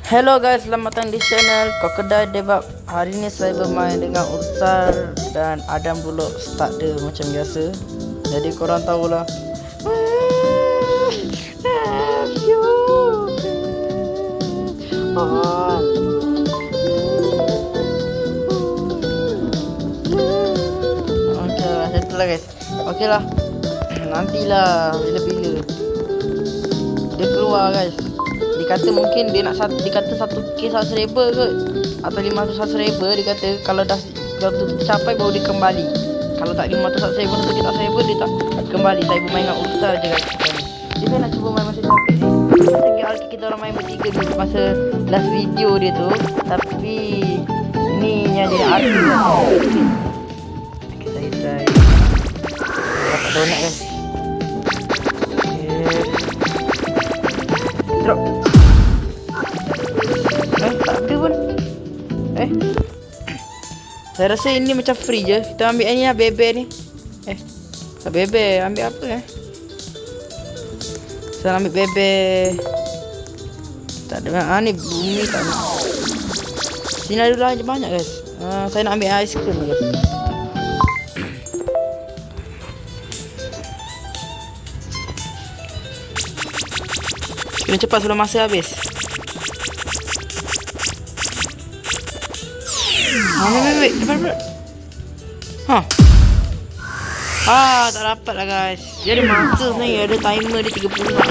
Hello guys, selamat datang di channel Crocodile Debug. Hari ni saya bermain dengan Ursar dan Adam dulu start dia macam biasa. Jadi korang tahulah. Okay lah, setelah guys. Okay lah. Nantilah bila-bila dia keluar guys. Dikata mungkin dia nak dikata 1k subscriber ke atau 500 subscriber. Dia kata kalau dah tercapai baru dia kembali. Kalau tak 500 subscriber atau 300 subscriber dia tak kembali. Saya bermain dengan Ursar je guys. Jadi saya nak cuba main masa capek ni. Masa kita orang main bertiga dulu masa last video dia tu. Tapi ni yang dia ada. Okay, saya try. Dapat donat guys. Okay. Drop. Tak ada pun. Saya rasa ini macam free je. Kita ambil ni lah, bebe ni. Bebe, ambil apa saya ambil bebe. Tak ada. Ni bumi tak ada. Sini ada lah banyak guys. Saya nak ambil ais krim guys. Kena cepat sebelum masa habis. Wait. Depan. Tak dapat lah guys. Dia ada masa sebenarnya. Ada timer dia 30 minit.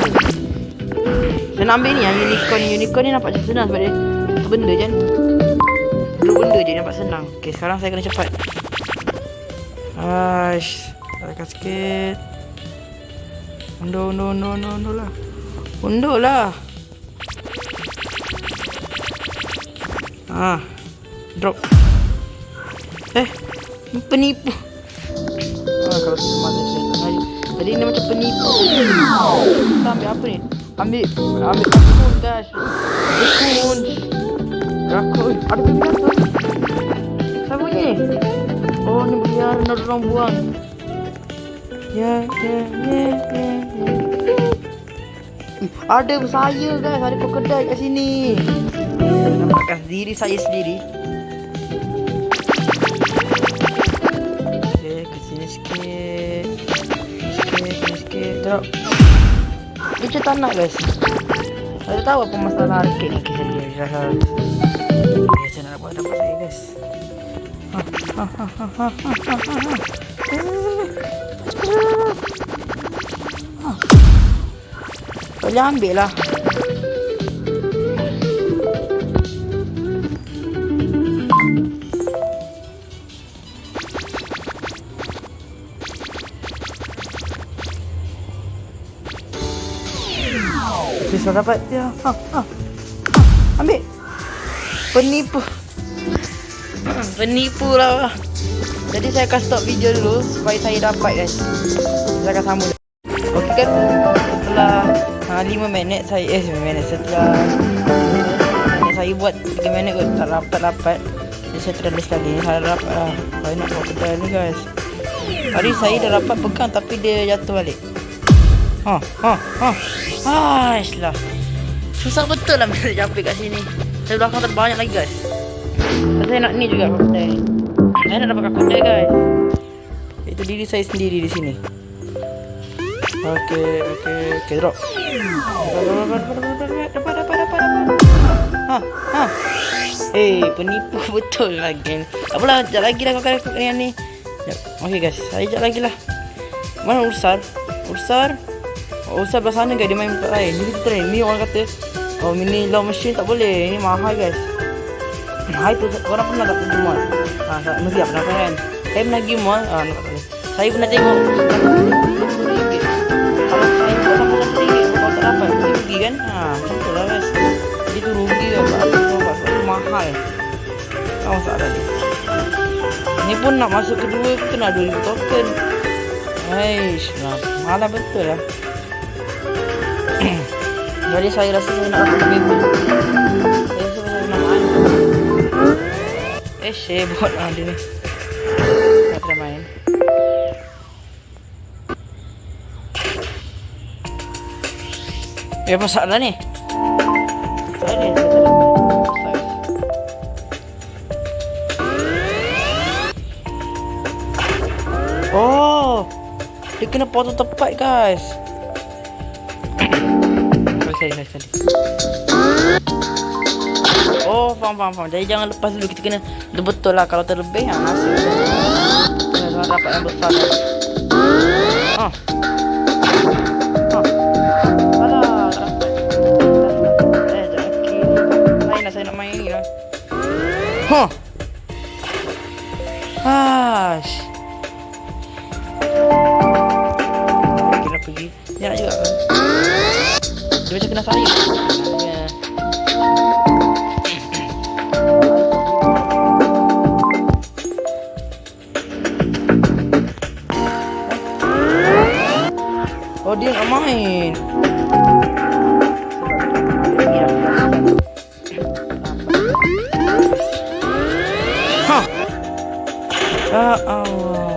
Saya nak ambil ni yang unicorn. Unicorn ni nampak macam senang sebab dia satu benda je kan. Dua benda je nampak senang. Okay, sekarang saya kena cepat. Tarik sikit. Undur lah. Undur lah. Drop. Penipu. Kalau semasa saya tadi ni macam penipu. Kita ambil apa ni? Ambil rakun guys. Rakun. Ada pilihan tu. Siapa ni? Oh, ni biar nak orang buang. Ya. Ada saya guys, ada crocodile kat sini. Saya nampakkan diri saya sendiri. Okay, ke sini sikit. Drop. Dia macam tak nak guys. Saya tahu apa masalah arcade ni. Saya nak dapat saya guys. Boleh ambil lah. Bisa dapat dia. Ambil. Penipu lah. Jadi saya akan stop video dulu supaya saya dapat guys. Saya akan sambung. Okey kan, setelah 5 minit saya 5 minit setelah saya buat 3 minit kot tak dapat. Jadi saya try sekali. Saya dapat lah. Saya nak buat kedai ni guys. Tadi saya dah dapat pegang tapi dia jatuh balik. Lah. Susah betul lah bila capek kat sini. Saya belakang terbanyak lagi guys. Saya nak ni juga kedai. Saya nak dapat kedai guys. Itu diri saya sendiri di sini. Okay, drop. Dapat. Penipu betul lagi. Tak apalah, sekejap lagi lah kau kena ni. Okay guys, saya sekejap lagi lah. Mana Ursar belah sana guys, dia main tempat lain. Ni kita try. Ni orang kata mini law machine tak boleh. Ini mahal guys. Mahal tu orang pernah tak pergi mall. Mesti pernah kan. Saya pernah pergi mall. Saya pernah tengok RM10. Kalau saya orang pernah RM10 kalau tak dapat rugi kan. Betul lah guys. Jadi tu rugi kan. Sebab mahal. Tak masalah dia. Ni pun nak masuk kedua kena 2000 token. Mahal betul lah. Jadi saya rasa saya nak dapat bebe. Saya rasa saya nak main. Bot lah dia ni. Nak try main. Apa masalah ni? Saya ni. kena potong tepat guys. Sorry. Oh, faham. Jadi jangan lepas dulu, kita kena betul lah. Kalau terlebih nasi jangan dapat yang besar guys. Alah, tak dapat. Jangan kiri. Lain lah saya nak main ni lah. Kena pergi. Dia nak juga kan? Dia macam kena saya. Oh, dia nak main. Ya Allah.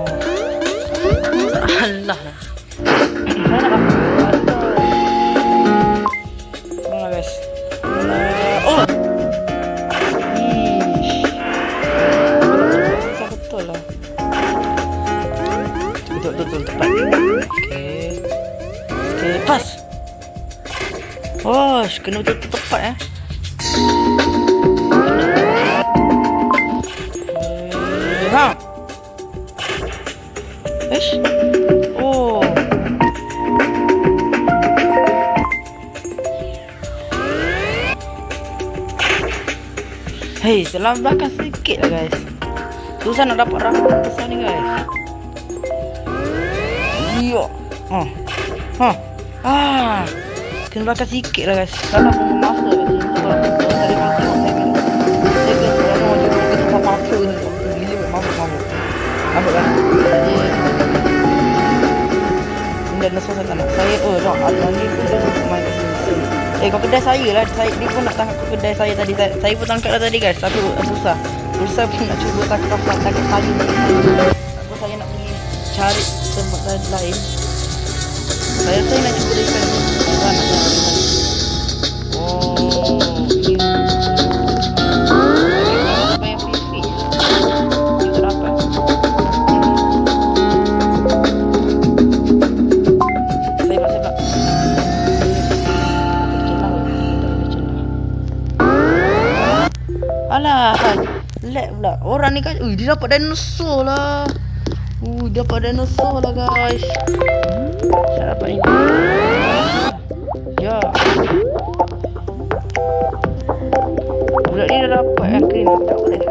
Allah. Mana guys? Oh. Betul lah. Betul tepat. Okey, pas. Oh, kena betul tepat Oh. Hei, selam belakang sikit lah guys. Susah nak dapat rambut besar ni guys. Yo. Kena belakang sikit lah guys. Kalau aku masa kat sini sebab saya nak tengok kita apa ni. Gila mabuk. Nampak kan? Ini dah nesu saya nak. Saya ada ni pun main kat sini. Kau kedai saya lah. Dia pun nak tangkap kedai saya tadi. Saya pun tangkap dah tadi guys. Tapi susah. Susah pun nak cuba tangkap saya ni. Aku saya nak pergi cari tempat lain. Saya nak cuba ikan ni. Alah, lag pula. Orang ni kan, dia dapat dinosaur lah. Dapat dinosaur lah guys. Saya dapat ini. Ya. Budak ni dah dapat krim. Tak boleh.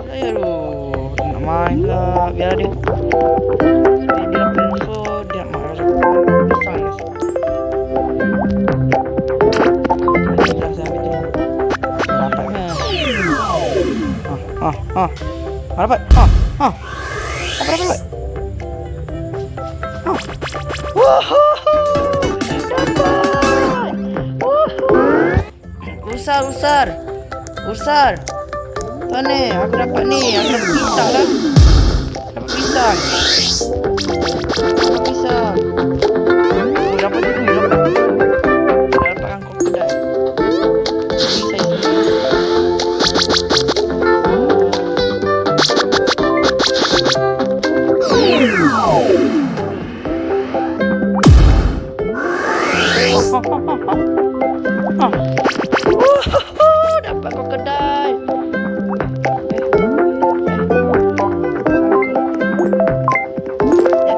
Saya tu. Nak main lah. Biar dia. Dia dapat dinosaur. Dia nak main macam pisang guys. Dapat. Dapat. Usar. Tuan ni, aku dapat ni. Aku dapat pisang lah. Dapat pisang. Dapat dulu. Dapatkan kau kedai. Dapat kau kedai.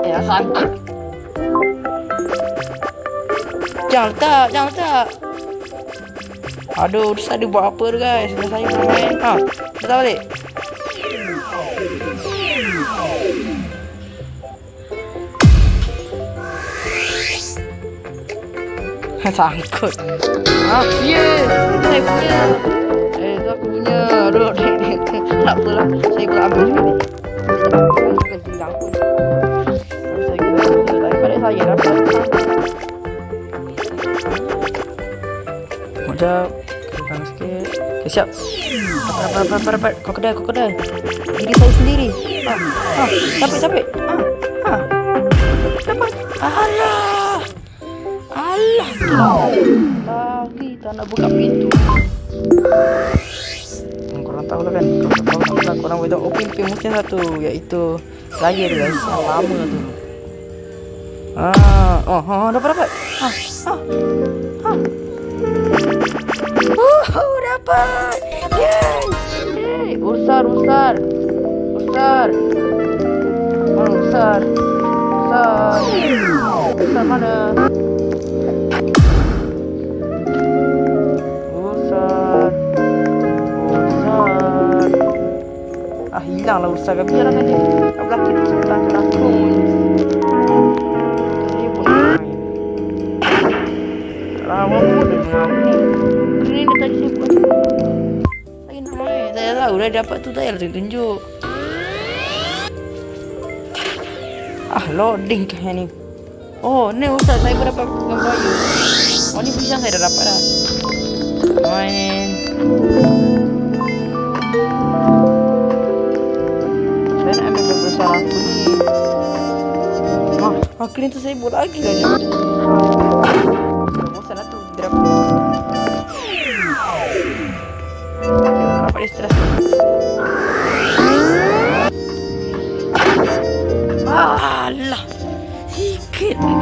Ya sangkut. Jangan tak. Aduh, saya buat apa tu guys? Saya main. Kita balik. Sangkut. Saya punya. Itu aku punya. Aduh, tak apalah. Saya pun ambil juga ni. Bukan hilang pun. Saya guna daripada saya dapat. Sekejap. Kurang sikit. Okay, siap. Dapat. Kau kedai. Diri saya sendiri. Capek. Dapat. Alah, lagi tak nak buka pintu. Korang tahu lah kan. Korang tahu, korang boleh tengok open pin mesti satu, iaitu layar guys yang lama tu. Dapat. Dapat. Yeay. Besar. Mana besar? Besar mana? Besar. Hilanglah besar. Biarlah kan dia. Tak berlaki tu sebentar ke aku. Dia pun main. Lama pun dia main ni. Kena dia tadi saya buat. Saya nak main. Saya tahu dah dapat tu. Saya lah tunjuk. Loading kah ni. Oh, ni Ustaz, saya pun dapat gambar you. Oh, ni pisang saya dah dapat dah. Main. Saya nak ambil gambar besar aku ni. Kena tu saya buat lagi lah dia. Bosan lah tu. Dapat dia stres. Alah, sikit lagi.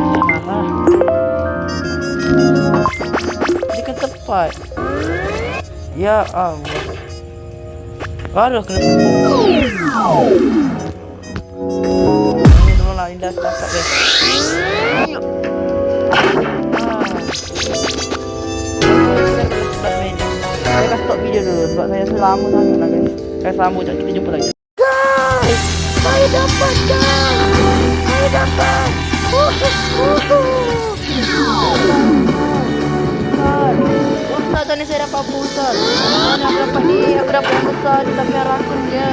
Dia kan tepat. Ya Allah. Aduh, kena. Ini dulu lah, ini dah dapat deh. Saya akan stop video dulu sebab saya rasa lama sangat lah guys. Saya sambung sekejap, kita jumpa lagi. Guys, saya dapat guys. Saya dapat. Ustaz, tadi saya dapat apa Ustaz? Aku dapat ni, aku dapat yang besar ni tapi yang rakun dia.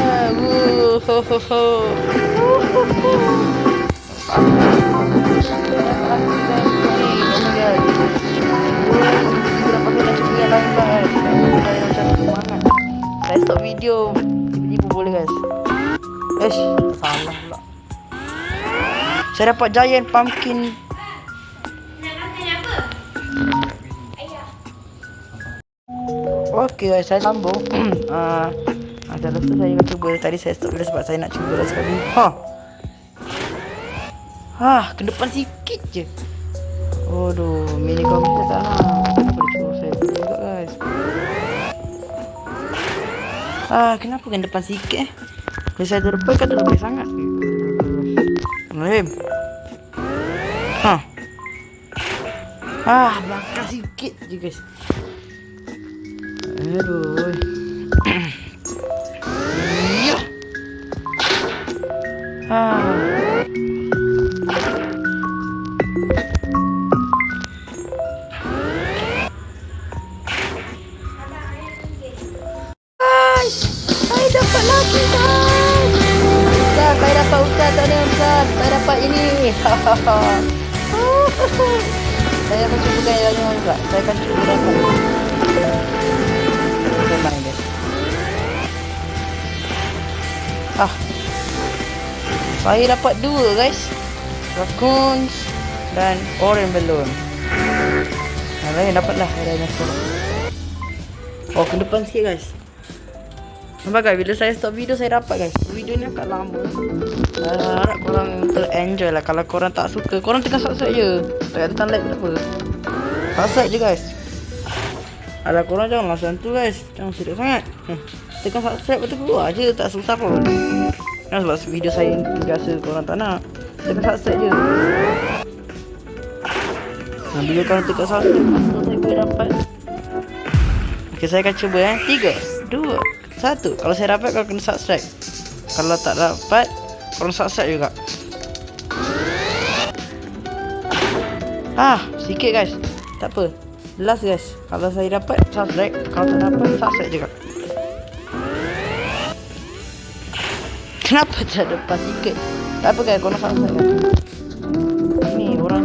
Saya stop video. Tiba-tiba boleh guys. Salah pula. Saya dapat giant pumpkin. Okey guys, saya sambung. Saya rasa saya akan cuba. Tadi saya stop video sebab saya nak cuba lagi sekali. Ke depan sikit je. Aduh, mini komputer tak nak. Kenapa dia suruh saya juga guys? Kenapa kan depan sikit Kalau saya depan kan lebih sangat. Belakang sikit je guys. Aduh. Saya dapat lagi guys. Ustaz, saya dapat Ustaz. Tak ada Ustaz. Saya dapat ini. Saya akan cuba gaya dengan Ustaz. Saya akan cuba dapat. Memang guys. Saya dapat 2 guys. Raccoons dan orange balloon. Yang lain dapatlah. Ada dinosaur. Ke depan sikit guys. Nampak guys, bila saya stop video saya dapat guys. Video ni agak lama. Harap korang enjoy lah. Kalau korang tak suka, korang tekan subscribe je. Tak tekan like pun tak apa. Subscribe je guys. Alah, korang jangan langsung tu guys. Jangan serius sangat. Tekan subscribe betul keluar je. Tak susah pun. Kan sebab video saya biasa korang tak nak. Tekan subscribe je. Bila korang tekan subscribe, saya boleh dapat. Okay, saya akan cuba 3, 2, 1. Kalau saya dapat, kau kena subscribe. Kalau tak dapat, korang subscribe juga. Sikit guys. Tak apa. Last guys. Kalau saya dapat, subscribe. Kalau tak dapat, subscribe juga. Kenapa tak dapat sikit? Tak apa guys, korang subscribe kan. Ni orang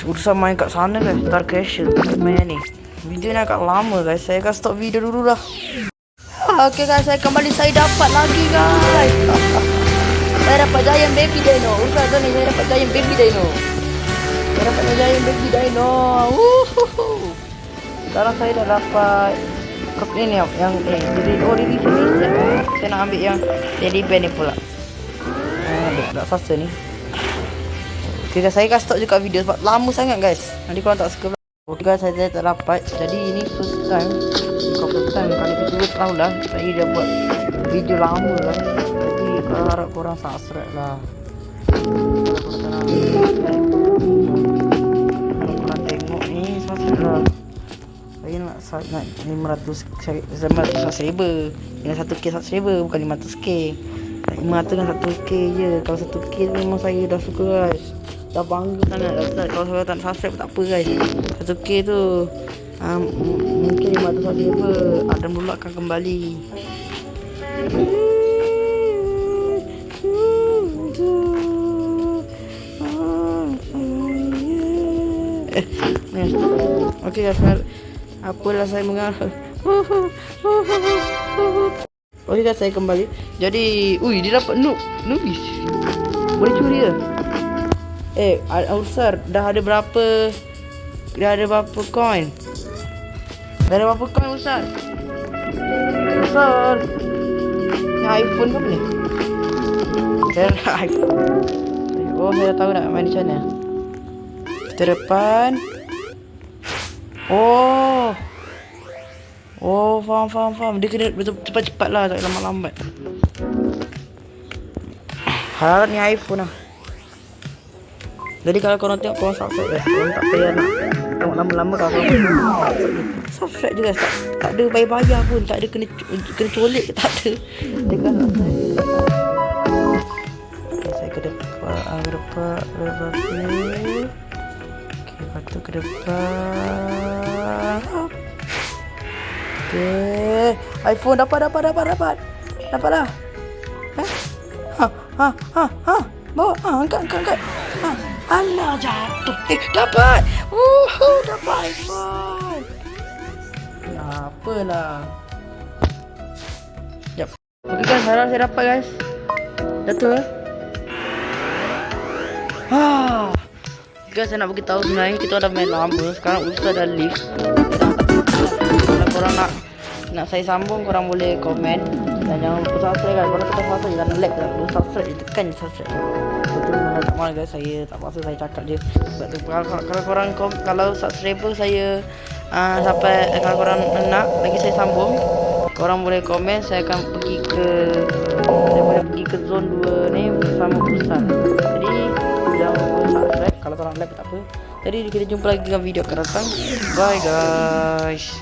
urusan main kat sana guys. Star Castle main ni. Video ni agak lama guys. Saya akan stop video dulu lah. Okay guys, saya kembali. Saya dapat lagi guys. Saya dapat giant baby dino. Ustaz ni, saya dapat giant baby dino. Saya dapat giant baby dino. Sekarang saya dah dapat Kop ini yang di sini saya nak ambil yang teddy bear ni pula. Tak sasa ni. Okay guys, saya kasih tahu juga video sebab lama sangat guys. Nanti korang tak suka. Okay guys, saya tak dapat. Jadi ini first time. Bukan first time, kali kedua tahu lah. Saya dah buat video lama lah. Jadi kalau harap korang subscribe lah. Kalau korang tengok ni subscribe lah. Saya nak 500 subscriber. Dengan 1k subscriber, bukan 500k. 500 dengan 1k je. Kalau 1k memang saya dah suka guys. Dah bangga sangat dah. Kalau saya tak subscribe tak apa guys. 1k tu mungkin 500 subscriber Adam Lulak akan kembali. Okay guys, apalah saya mengarah. Okay guys, saya kembali. Jadi, dia dapat nubis. Boleh curi ke? Al-Ursar dah ada berapa coin? Dah ada berapa coin Ursar? Ursar. Ni iPhone ke apa ni? Saya nak iPhone. Oh, saya dah tahu nak main di sana. Kita depan. Oh, faham. Dia kena cepat-cepat lah, tak lambat-lambat. Harap ni iPhone lah. Jadi kalau korang tengok, korang subscribe guys. Korang tak payah nak tengok lama-lama kalau korang subscribe je guys. Tak ada bayar-bayar pun. Tak ada kena colek ke, tak ada. Tekan subscribe. Okay, saya ke depan. Okay, lepas tu ke depan. Okay, iPhone dapat dah. Bawa, angkat. Alah, jatuh. Dapat. Dapat iPhone. Apalah. Jap. Okay guys, harap saya dapat guys. Jatuh eh. Guys, saya nak beritahu sebenarnya kita dah main lama. Sekarang Ustaz dah leave. Kalau korang nak saya sambung, korang boleh komen. Dan jangan lupa subscribe guys. Kalau tekan subscribe, jangan like lah. Kalau subscribe, tekan je subscribe. Betul mana tak mahu guys. Saya tak paksa, saya cakap je. Sebab tu kalau korang kalau subscriber saya sampai kalau korang nak lagi saya sambung, korang boleh komen. Saya akan pergi ke zone 2 ni bersama Ustaz. Jadi jangan lupa subscribe. Kalau korang like tak apa. Jadi kita jumpa lagi dengan video akan datang. Bye guys.